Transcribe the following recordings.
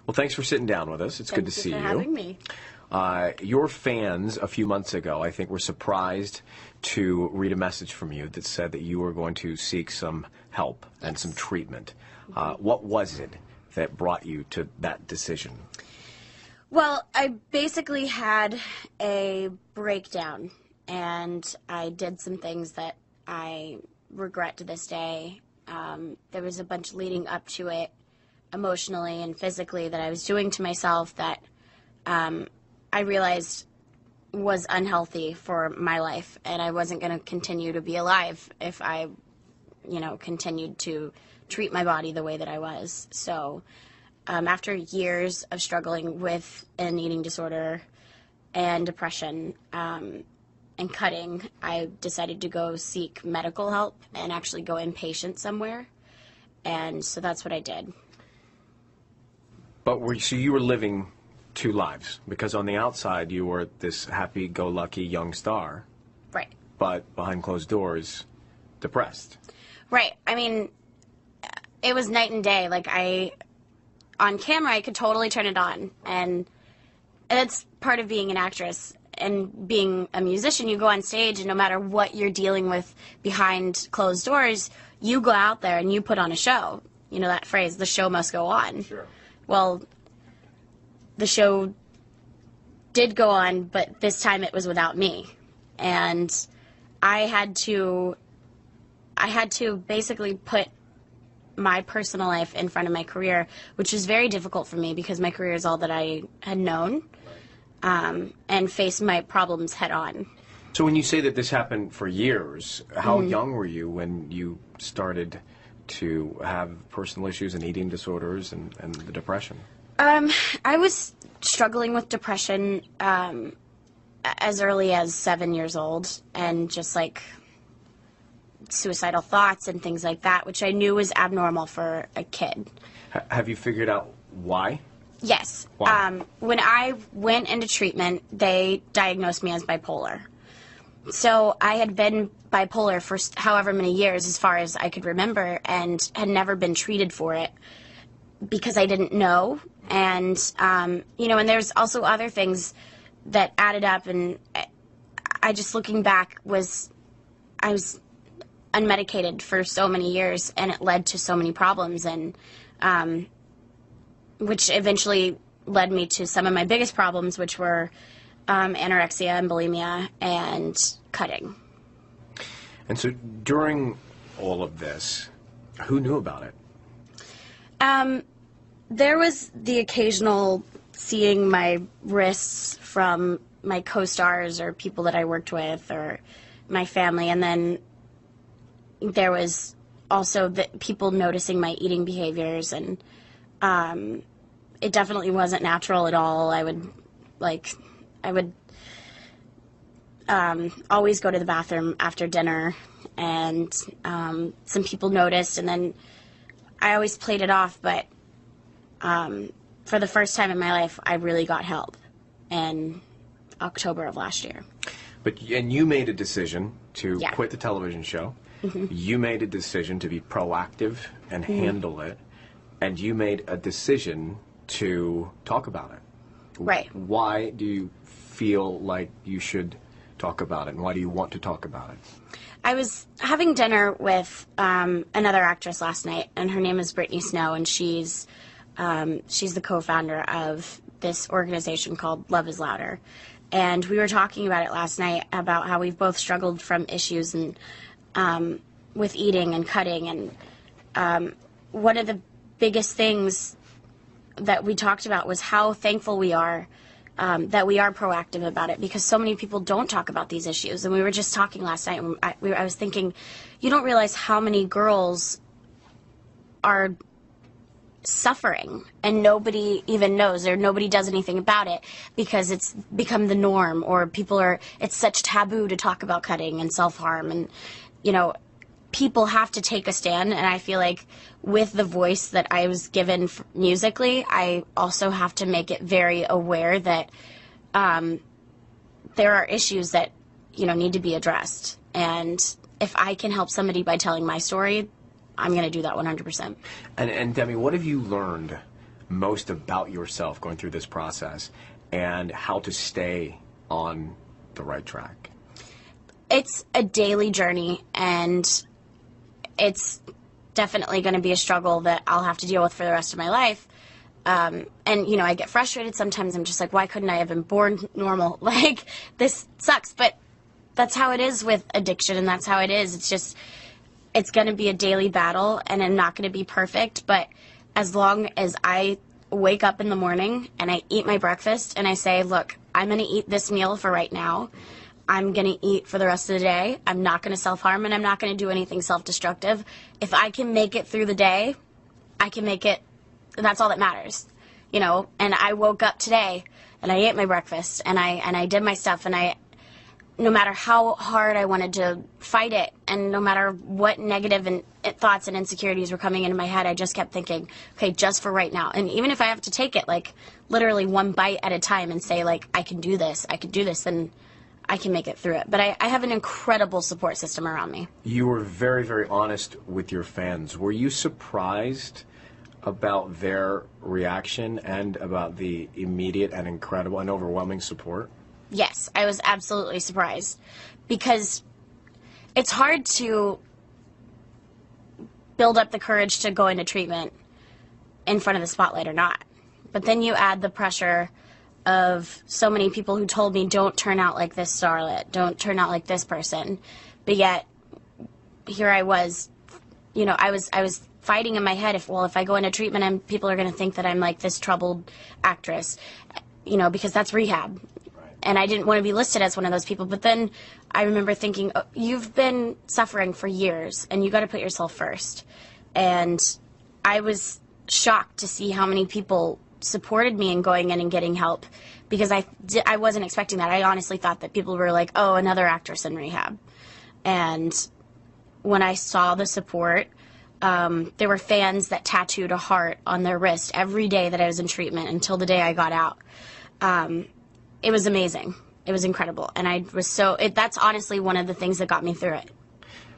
Well, thanks for sitting down with us. It's good to see you. Thank you for having me. Your fans a few months ago, I think, were surprised to read a message from you that said that you were going to seek some help and some treatment. What was it that brought you to that decision? Well, I basically had a breakdown, and I did some things that I regret to this day. There was a bunch leading up to it, emotionally and physically, that I was doing to myself that I realized was unhealthy for my life, and I wasn't going to continue to be alive if I, continued to treat my body the way that I was. So after years of struggling with an eating disorder and depression and cutting, I decided to go seek medical help and actually go inpatient somewhere. And so that's what I did. But so you were living two lives, because on the outside you were this happy-go-lucky young star. Right. But behind closed doors, depressed. Right. I mean, it was night and day. Like, on camera, I could totally turn it on. And that's part of being an actress and being a musician. You go on stage, and no matter what you're dealing with behind closed doors, you go out there and you put on a show. You know that phrase, the show must go on. Sure. Well, the show did go on, but this time it was without me. And I had to basically put my personal life in front of my career, which was very difficult for me because my career is all that I had known, and face my problems head on. So when you say that this happened for years, how young were you when you started to have personal issues and eating disorders and the depression? I was struggling with depression as early as 7 years old, and just like suicidal thoughts and things like that, which I knew was abnormal for a kid. Have you figured out why? Yes. Why? When I went into treatment, they diagnosed me as bipolar. So I had been bipolar for however many years, as far as I could remember, and had never been treated for it because I didn't know. And, and there's also other things that added up, and I just, looking back, I was unmedicated for so many years, and it led to so many problems, and which eventually led me to some of my biggest problems, which were anorexia and bulimia and cutting. And so during all of this, who knew about it? There was the occasional seeing my wrists from my co-stars or people that I worked with or my family, and then there was also the people noticing my eating behaviors, and it definitely wasn't natural at all. I would always go to the bathroom after dinner, and some people noticed, and then I always played it off, but for the first time in my life, I really got help in October of last year. And you made a decision to Yeah. quit the television show. You made a decision to be proactive and handle it, and you made a decision to talk about it. Right. Why do you feel like you should talk about it, and why do you want to talk about it? I was having dinner with another actress last night, and her name is Brittany Snow, and she's the co-founder of this organization called Love is Louder. And we were talking about it last night, about how we've both struggled from issues and with eating and cutting. And one of the biggest things that we talked about was how thankful we are that we are proactive about it, because so many people don't talk about these issues. And we were just talking last night, and I was thinking, you don't realize how many girls are suffering and nobody even knows, or nobody does anything about it because it's become the norm, or it's such taboo to talk about cutting and self-harm. And people have to take a stand, and I feel like with the voice that I was given musically, I also have to make it very aware that there are issues that need to be addressed. And if I can help somebody by telling my story, I'm going to do that 100%. And Demi, what have you learned most about yourself going through this process and how to stay on the right track? It's a daily journey, and it's definitely going to be a struggle that I'll have to deal with for the rest of my life. And, you know, I get frustrated sometimes. I'm just like, why couldn't I have been born normal? Like, this sucks. But that's how it is with addiction, and that's how it is. It's just, it's going to be a daily battle, and I'm not going to be perfect. But as long as I wake up in the morning and I eat my breakfast and I say, look, I'm going to eat this meal for right now. I'm going to eat for the rest of the day. I'm not going to self-harm, and I'm not going to do anything self-destructive. If I can make it through the day, I can make it. That's all that matters, you know. And I woke up today, and I ate my breakfast, and I did my stuff, and no matter how hard I wanted to fight it, and no matter what negative thoughts and insecurities were coming into my head, I just kept thinking, okay, just for right now. And even if I have to take it, like, literally one bite at a time and say, like, I can do this, then I can make it through it. But I have an incredible support system around me. You were very, very honest with your fans. Were you surprised about their reaction and about the immediate and incredible and overwhelming support? Yes, I was absolutely surprised, because it's hard to build up the courage to go into treatment in front of the spotlight or not. But then you add the pressure of so many people who told me, don't turn out like this starlet, don't turn out like this person. But yet, here I was, you know, I was fighting in my head, if I go into treatment, and people are going to think that I'm like this troubled actress, you know, because that's rehab. And I didn't want to be listed as one of those people. But then I remember thinking, oh, you've been suffering for years, and you got to put yourself first. And I was shocked to see how many people supported me in going in and getting help, because I wasn't expecting that. I honestly thought that people were like, oh, another actress in rehab. And when I saw the support, there were fans that tattooed a heart on their wrist every day that I was in treatment until the day I got out. It was amazing. It was incredible. And I was that's honestly one of the things that got me through it.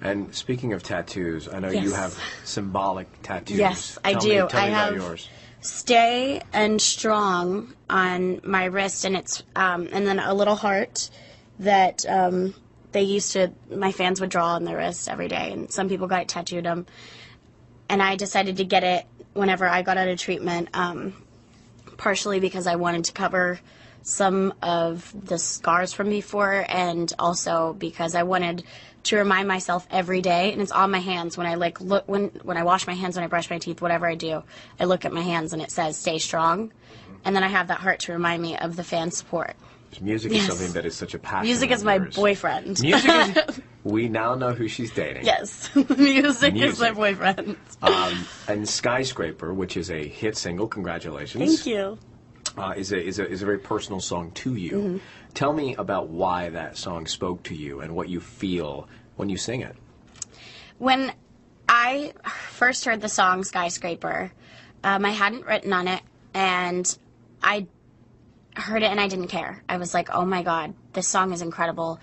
And speaking of tattoos, I know you have symbolic tattoos. Yes, I do. Tell me have about yours. Stay and Strong on my wrist, and it's and then a little heart that my fans would draw on their wrist every day, and some people got it tattooed them. And I decided to get it whenever I got out of treatment, partially because I wanted to cover some of the scars from before, and also because I wanted to remind myself every day, and it's on my hands when I look when I wash my hands, when I brush my teeth, whatever I do, I look at my hands and it says stay strong, and then I have that heart to remind me of the fan support. Music is something that is such a passion. Music is my boyfriend. Music is, we now know who she's dating. Yes, music is my boyfriend. And Skyscraper, which is a hit single, congratulations. Thank you. Is a very personal song to you. Mm-hmm. Tell me about why that song spoke to you and what you feel when you sing it. When I first heard the song Skyscraper, I hadn't written on it, and I heard it and I didn't care. I was like, oh my God, this song is incredible.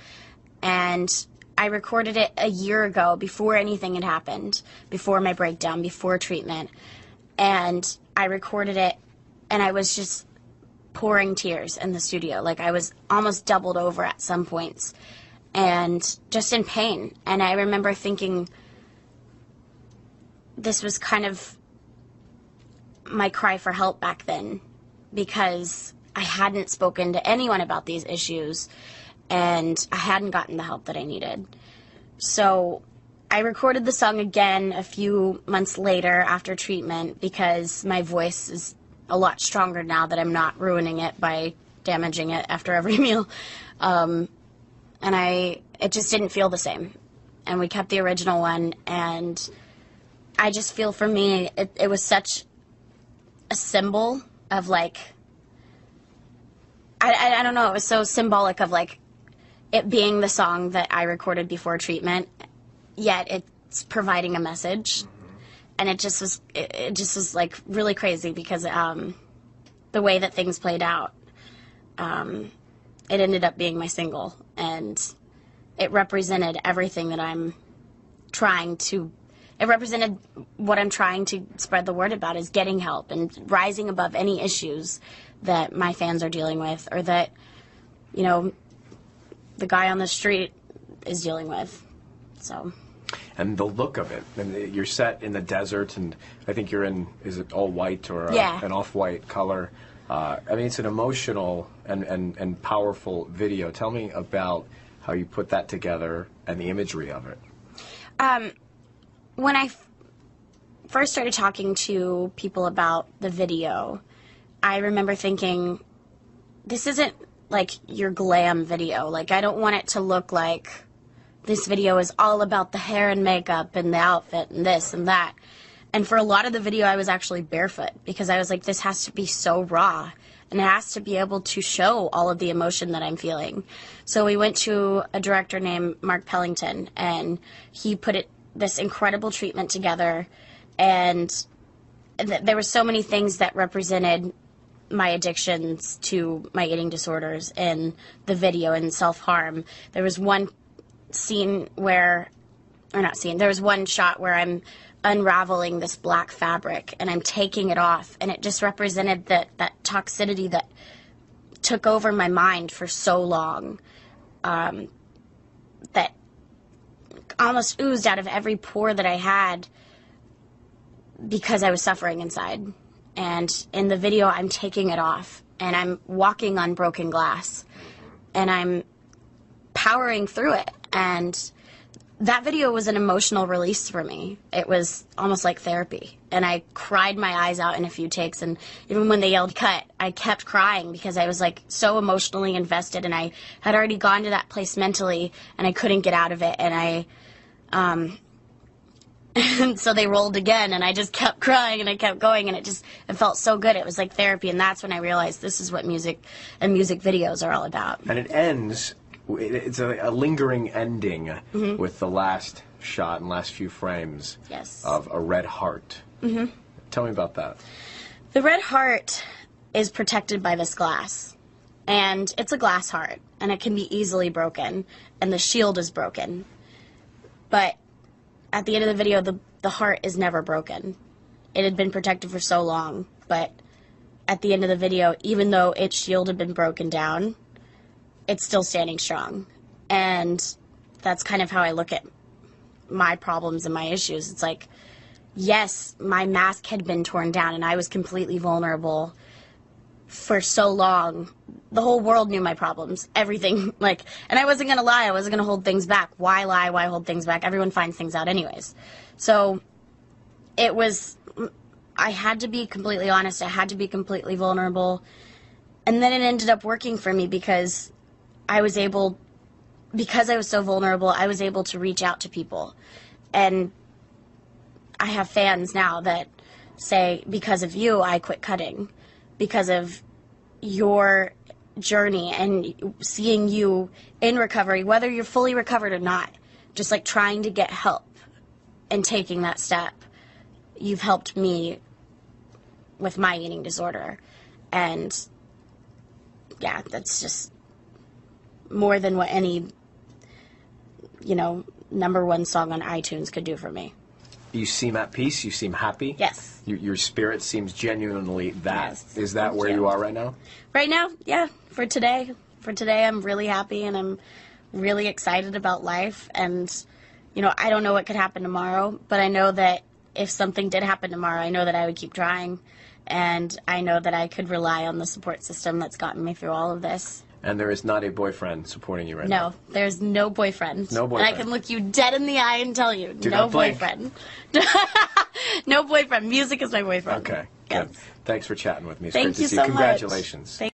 And I recorded it a year ago, before anything had happened, before my breakdown, before treatment. And I recorded it, and I was just pouring tears in the studio. Like, I was almost doubled over at some points, and just in pain. And I remember thinking this was kind of my cry for help back then, because I hadn't spoken to anyone about these issues, and I hadn't gotten the help that I needed. So I recorded the song again a few months later after treatment, because my voice is a lot stronger now that I'm not ruining it by damaging it after every meal. And it just didn't feel the same. And we kept the original one, and I just feel, for me, it was such a symbol of, like, I don't know, it was so symbolic of, like, it being the song that I recorded before treatment, yet it's providing a message. And it just was like really crazy, because the way that things played out, it ended up being my single, and it represented everything that I'm trying to it represented what I'm trying to spread the word about, is getting help and rising above any issues that my fans are dealing with, or that, you know, the guy on the street is dealing with. So. And the look of it, and you're set in the desert, and I think you're in, is it all white or an off-white color? I mean, it's an emotional and powerful video. Tell me about how you put that together and the imagery of it. When I first started talking to people about the video, I remember thinking, this isn't like your glam video. Like, I don't want it to look like this video is all about the hair and makeup and the outfit and this and that. And for a lot of the video, I was actually barefoot, because I was like, this has to be so raw, and it has to be able to show all of the emotion that I'm feeling. So we went to a director named Mark Pellington, and he put this incredible treatment together, and there were so many things that represented my addictions to my eating disorders in the video, and self-harm. There was one there was one shot where I'm unraveling this black fabric and I'm taking it off, and it just represented that toxicity that took over my mind for so long, that almost oozed out of every pore that I had because I was suffering inside. And in the video, I'm taking it off, and I'm walking on broken glass, and I'm powering through it. And that video was an emotional release for me. It was almost like therapy. And I cried my eyes out in a few takes, and even when they yelled cut, I kept crying because I was like so emotionally invested, and I had already gone to that place mentally, and I couldn't get out of it. And and so they rolled again, and I just kept crying, and I kept going, and it felt so good. It was like therapy, and that's when I realized this is what music and music videos are all about. And it ends, it's a lingering ending with the last shot and last few frames of a red heart. Tell me about that. The red heart is protected by this glass, and it's a glass heart, and it can be easily broken, and the shield is broken. But at the end of the video, the heart is never broken. It had been protected for so long, but at the end of the video, even though its shield had been broken down, it's still standing strong. And that's kind of how I look at my problems and my issues. It's like, yes, my mask had been torn down, and I was completely vulnerable for so long. The whole world knew my problems, everything, like, and I wasn't going to lie, I wasn't going to hold things back. Why lie? Why hold things back? Everyone finds things out anyways. So I had to be completely honest, I had to be completely vulnerable, and then it ended up working for me because I was so vulnerable, I was able to reach out to people. And I have fans now that say, because of you, I quit cutting. Because of your journey and seeing you in recovery, whether you're fully recovered or not, just like trying to get help and taking that step, you've helped me with my eating disorder. And yeah, that's just more than what any, #1 song on iTunes could do for me. You seem at peace. You seem happy. Yes. Your spirit seems genuinely that. Yes. Is that where you are right now? Right now, yeah. For today, I'm really happy, and I'm really excited about life. And, I don't know what could happen tomorrow, but I know that if something did happen tomorrow, I know that I would keep trying. And I know that I could rely on the support system that's gotten me through all of this. And there is not a boyfriend supporting you right now? No, there's no boyfriend. No boyfriend. And I can look you dead in the eye and tell you, Do no not blink. boyfriend. No boyfriend. Music is my boyfriend. Okay, Yes. good. Thanks for chatting with me. It's Thank great to you see so you. Congratulations. much.